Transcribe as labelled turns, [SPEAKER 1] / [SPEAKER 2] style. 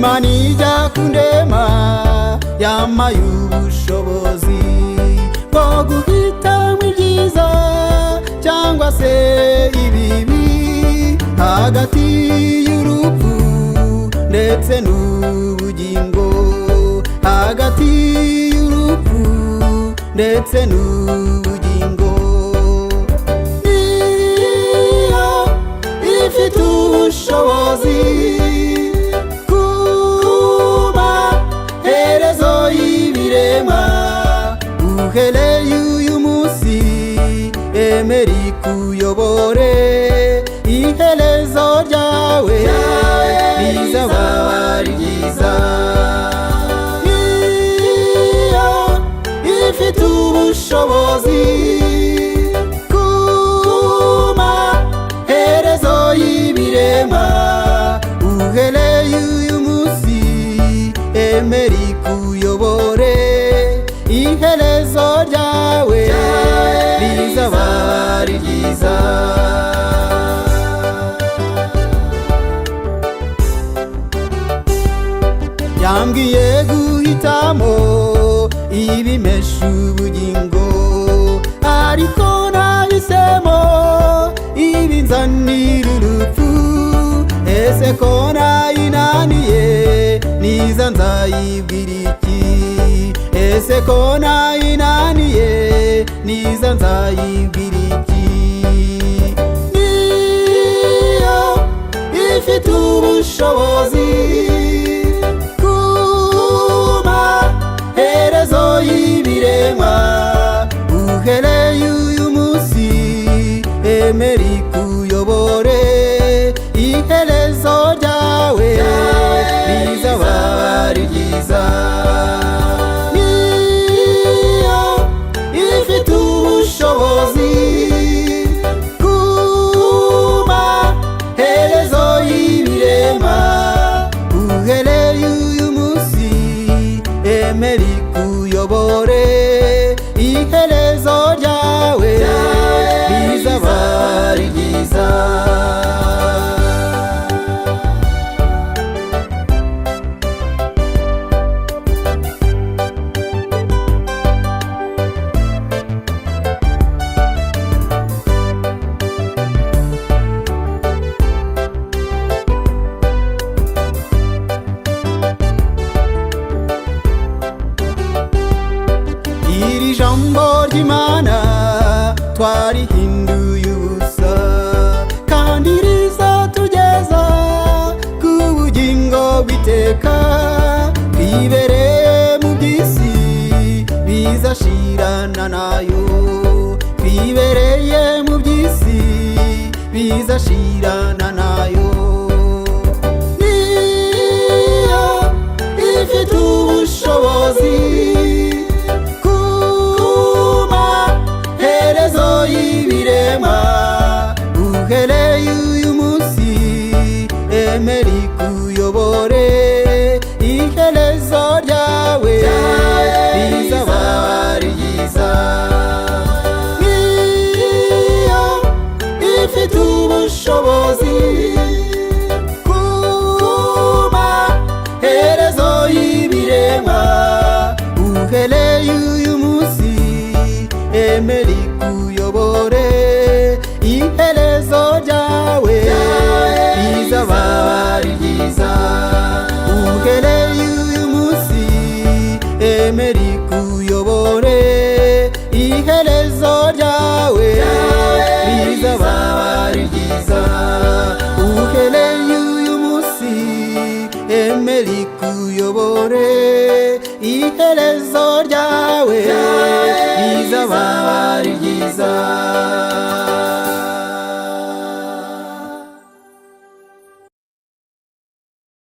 [SPEAKER 1] Imana ijya kundema yampaye ubushobozi bwo guhitamo ibyiza cyangwa se ibibi, hagati y'urupfu ndetse n'ubugingo, hagati y'urupfu ndetse n'ubugingo. Niyo ifite ubushobozi kuba herezo y'ibirema, uhereye uyu munsi emera ikuyobore, iherezo ryawe rizaba ryiza. Niyo ifite ubushobozi kuba herezo y'ibirema, uhereye uyu munsi emera ikuyobore, iherezo ryawe rizaba ryiza. Yambwiye guhitamo ibimesha ubugingo, ariko nahisemo ibinzanira urupfu. Ese ko nayinaniye niza nzayibwira iki? Ese ko nayinaniye niza nzayibwira iki? Niyo ifite ubushobozi kuba herezo y'ibirema, uhereye uyu munsi emera ikuyobore, iherezo ryawe rizaba ryiza. Niyo ifite ubushobozi kuba herezo y'ibirema, uhereye uyu munsi emera ikuyobore, iherezo ryawe rizaba ryiza. Iri jambo ry'Imana twarihinduye ubusa, kandi rizatugeza ku bugingo bw'iteka. Twibereye mu by'isi bizashirana nayo, twibereye mu by'isi bizashirana nayo. Niyo ifite ubushobozi y'ibirema, uhereye uyu munsi emera ikuyobore, iherezo ryawe rizaba ryiza. Niyo ifite ubushobozi kuba herezo y'ibirema, uhereye uyu munsi emera ikuyobore, iherezo ryawe rizaba ryiza. Uhereye uyu munsi emera ikuyobore, iherezo ryawe rizaba ryiza. Uhereye uyu munsi emera ikuyobore, iherezo ryawe rizaba ryiza.